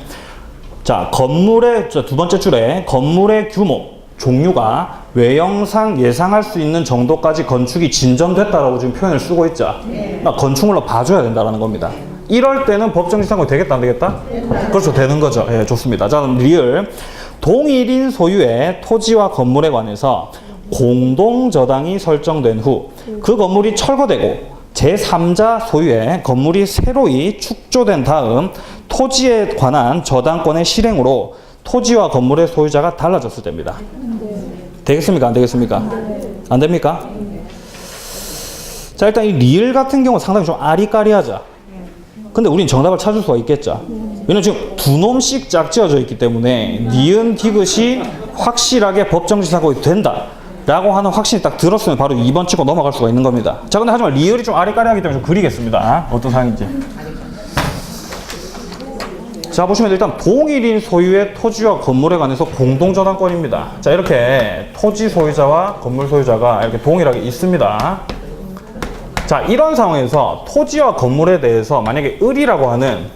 자, 건물의, 두 번째 줄에 건물의 규모, 종류가 외형상 예상할 수 있는 정도까지 건축이 진전됐다라고 지금 표현을 쓰고 있죠. 그러니까 건축물로 봐줘야 된다는 겁니다. 이럴 때는 법정지상권이 되겠다, 안 되겠다? 그렇죠, 되는 거죠. 예, 좋습니다. 자, 리을. 동일인 소유의 토지와 건물에 관해서 공동저당이 설정된 후 그 건물이 철거되고 제3자 소유의 건물이 새로이 축조된 다음 토지에 관한 저당권의 실행으로 토지와 건물의 소유자가 달라졌을 때입니다. 되겠습니까? 안 되겠습니까? 안 됩니까? 자, 일단 이 리을 같은 경우 상당히 좀 아리까리하죠. 근데 우린 정답을 찾을 수가 있겠죠. 왜냐면 지금 두 놈씩 짝지어져 있기 때문에 니은 디귿이 확실하게 법정지상권이 된다 라고 하는 확신이 딱 들었으면 바로 2번 찍고 넘어갈 수가 있는 겁니다. 자, 근데 하지만 리을이 좀 아리까리하기 때문에 좀 그리겠습니다. 어떤 상황인지. 자, 보시면 일단 동일인 소유의 토지와 건물에 관해서 공동저당권입니다. 자, 이렇게 토지 소유자와 건물 소유자가 이렇게 동일하게 있습니다. 자, 이런 상황에서 토지와 건물에 대해서 만약에 을이라고 하는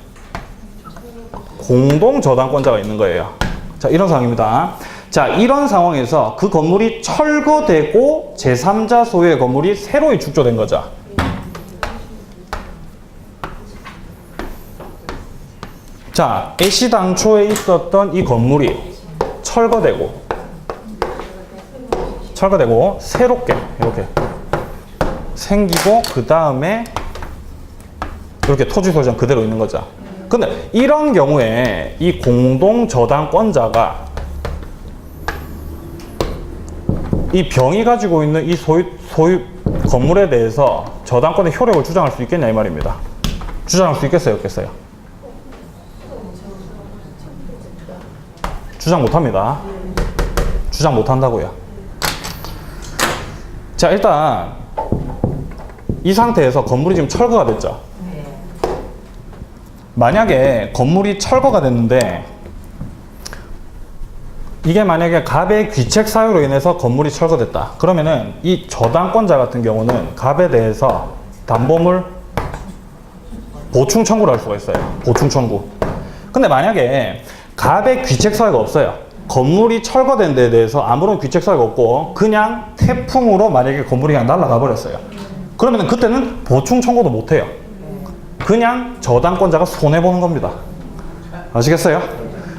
공동저당권자가 있는 거예요. 자, 이런 상황입니다. 자, 이런 상황에서 그 건물이 철거되고 제3자 소유의 건물이 새로이 축조된 거죠. 자, 애시당초에 있었던 이 건물이 철거되고 새롭게 이렇게 생기고 그 다음에 이렇게 토지 소유자는 그대로 있는 거죠. 근데 이런 경우에 이 공동저당권자가 이 병이 가지고 있는 이 소유 건물에 대해서 저당권의 효력을 주장할 수 있겠냐 이 말입니다. 주장할 수 있겠어요, 없겠어요? 주장 못합니다. 주장 못한다고요. 자, 일단 이 상태에서 건물이 지금 철거가 됐죠. 만약에 건물이 철거가 됐는데 이게 만약에 갑의 귀책 사유로 인해서 건물이 철거됐다. 그러면은 이 저당권자 같은 경우는 갑에 대해서 담보물 보충 청구를 할 수가 있어요. 보충 청구. 근데 만약에 갑의 귀책 사유가 없어요. 건물이 철거된 데에 대해서 아무런 귀책 사유가 없고 그냥 태풍으로 만약에 건물이 그냥 날아가 버렸어요. 그러면은 그때는 보충 청구도 못 해요. 그냥 저당권자가 손해보는 겁니다. 아시겠어요?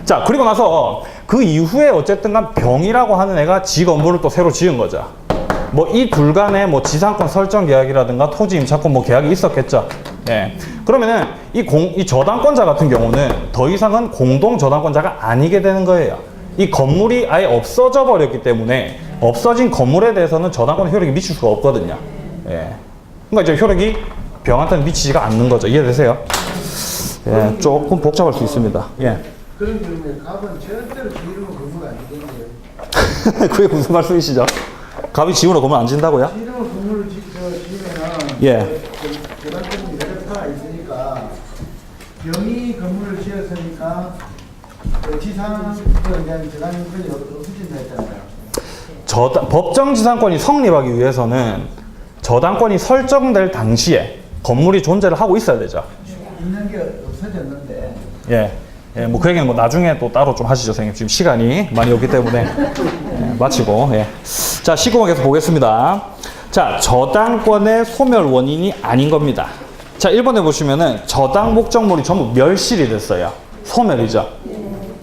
자, 그리고 나서 그 이후에 어쨌든 간 병이라고 하는 애가 지 건물을 또 새로 지은 거죠. 뭐 이 둘 간에 뭐 지상권 설정 계약이라든가 토지 임차권 뭐 계약이 있었겠죠. 예. 그러면은 이 저당권자 같은 경우는 더 이상은 공동 저당권자가 아니게 되는 거예요. 이 건물이 아예 없어져 버렸기 때문에 없어진 건물에 대해서는 저당권 효력이 미칠 수가 없거든요. 예. 그러니까 이제 효력이 병한테는 미치지가 않는 거죠. 이해되세요? 예, 조금 복잡할 수 있습니다. 예. 그런 경우에 갑은 절대로 지으면 건물 안 지겠네요. 그게 무슨 말씀이시죠? 갑이 지으로 건물 안 진다고요? 지으면 건물을 지으면은 예. 저당권이 여러 있으니까 병이 건물을 지었으니까 지상권에 대한 저당권이 없어진다 했잖아요. 법정지상권이 성립하기 위해서는 저당권이 설정될 당시에 건물이 존재를 하고 있어야 되죠. 있는 게 없어졌는데. 예. 예, 뭐 그 얘기는 뭐 나중에 또 따로 좀 하시죠, 선생님. 지금 시간이 많이 없기 때문에. 예, 마치고. 예. 자, 19번 계속 보겠습니다. 자, 저당권의 소멸 원인이 아닌 겁니다. 자, 1번에 보시면은 저당 목적물이 전부 멸실이 됐어요. 소멸이죠.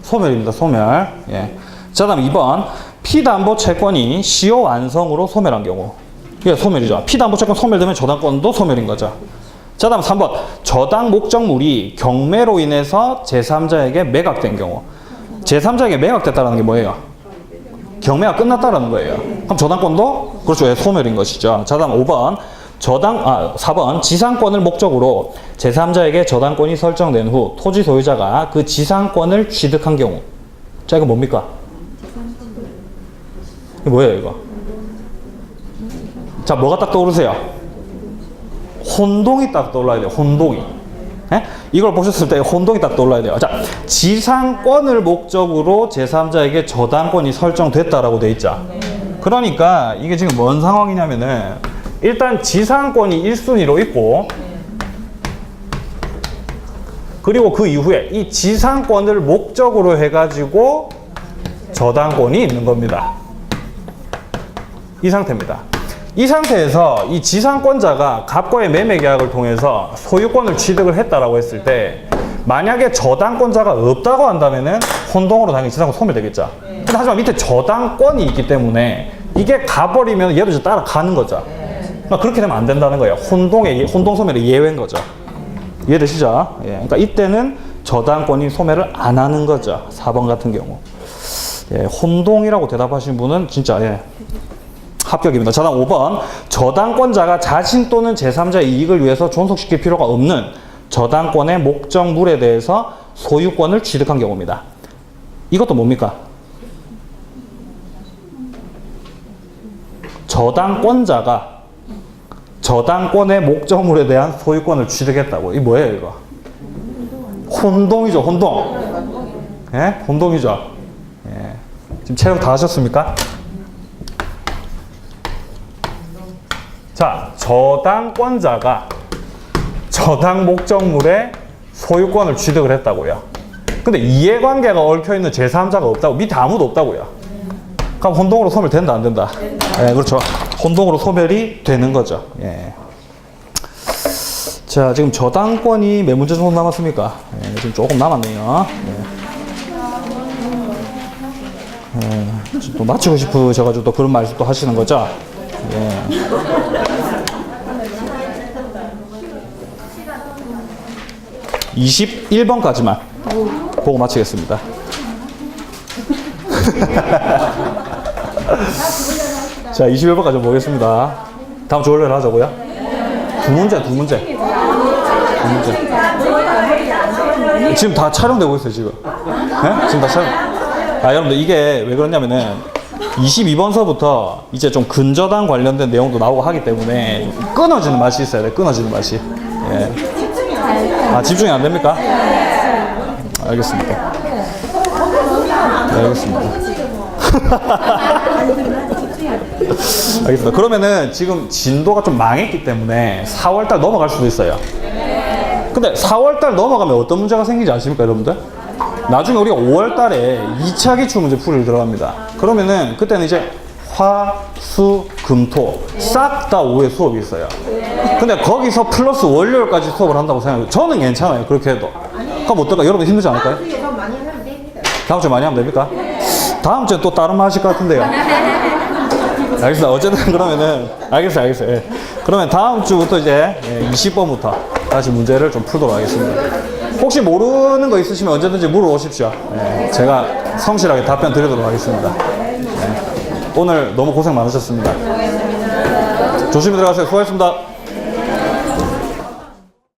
소멸입니다. 소멸. 예. 자, 다음 2번. 피담보 채권이 시효 완성으로 소멸한 경우. 이게 소멸이죠. 피담보 채권 소멸되면 저당권도 소멸인 거죠. 자, 다음 3번. 저당 목적물이 경매로 인해서 제3자에게 매각된 경우. 제3자에게 매각됐다는 게 뭐예요? 경매가 끝났다라는 거예요. 그럼 저당권도 그렇죠. 예, 소멸인 것이죠. 자, 다음 5번. 4번. 지상권을 목적으로 제3자에게 저당권이 설정된 후 토지 소유자가 그 지상권을 취득한 경우. 자, 이거 뭡니까? 이거 뭐예요, 이거? 자, 뭐가 딱 떠오르세요? 혼동이 딱 떠올라야 돼요. 혼동이. 예? 이걸 보셨을 때 혼동이 딱 떠올라야 돼요. 자, 지상권을 목적으로 제3자에게 저당권이 설정됐다라고 돼 있죠. 그러니까 이게 지금 뭔 상황이냐면은 일단 지상권이 1순위로 있고 그리고 그 이후에 이 지상권을 목적으로 해가지고 저당권이 있는 겁니다. 이 상태입니다. 이 상태에서 이 지상권자가 갑과의 매매 계약을 통해서 소유권을 취득을 했다라고 했을 때 만약에 저당권자가 없다고 한다면은 혼동으로 당연히 지상권 소멸되겠죠. 근데 하지만 밑에 저당권이 있기 때문에 이게 가버리면 얘도 이제 따라가는 거죠. 그러니까 그렇게 되면 안 된다는 거예요. 혼동 소멸의 예외인 거죠. 이해되시죠? 예. 그러니까 이때는 저당권이 소멸을 안 하는 거죠. 4번 같은 경우. 예, 혼동이라고 대답하신 분은 진짜 예, 합격입니다. 자, 다음 5번. 저당권자가 자신 또는 제3자의 이익을 위해서 존속시킬 필요가 없는 저당권의 목적물에 대해서 소유권을 취득한 경우입니다. 이것도 뭡니까? 저당권자가 저당권의 목적물에 대한 소유권을 취득했다고. 이게 뭐예요, 이거? 혼동이죠, 혼동. 예? 혼동이죠. 예. 지금 체력 다 하셨습니까? 자, 저당권자가 저당 목적물의 소유권을 취득을 했다고요. 근데 이해관계가 얽혀있는 제3자가 없다고. 밑에 아무도 없다고요. 그럼 혼동으로 소멸된다, 안 된다? 예, 그렇죠. 혼동으로 소멸이 되는 거죠. 예. 자, 지금 저당권이 몇 문제 정도 남았습니까? 예, 지금 조금 남았네요. 예. 예, 지금 또 맞추고 싶으셔가지고 또 그런 말씀 또 하시는 거죠? 예. (21번까지만) 보고 마치겠습니다. 자, 21번까지 보겠습니다. 다음 주 월요일 하자고요? 두 문제. 지금 다 촬영되고 있어요, 지금. 네? 지금 다 촬영. 여러분들, 이게 왜 그러냐면은, 22번서부터 이제 좀 근저당 관련된 내용도 나오고 하기 때문에 끊어지는 맛이 있어야 돼, 끊어지는 맛이. 예. 집중이 안 됩니까? 알겠습니다. 네, 알겠습니다. 알겠습니다. 그러면은 지금 진도가 좀 망했기 때문에 4월달 넘어갈 수도 있어요. 근데 4월달 넘어가면 어떤 문제가 생기지 아십니까, 여러분들? 나중에 우리가 5월달에 2차 기출 문제 풀이를 들어갑니다. 그러면은 그때는 이제 화, 수, 금, 토 싹 다 5회 수업이 있어요. 근데 거기서 플러스 월요일까지 수업을 한다고 생각해요. 저는 괜찮아요, 그렇게 해도. 그럼 어떨까? 여러분 힘들지 않을까요? 다음 주에 많이 하면 됩니까? 다음 주에 또 다른 말 하실 것 같은데요. 알겠습니다. 어쨌든 그러면은 알겠어요. 예. 그러면 다음 주부터 이제 20번부터 다시 문제를 좀 풀도록 하겠습니다. 혹시 모르는 거 있으시면 언제든지 물어보십시오. 예. 제가 성실하게 답변 드리도록 하겠습니다. 예. 오늘 너무 고생 많으셨습니다. 조심히 들어가세요. 수고하셨습니다.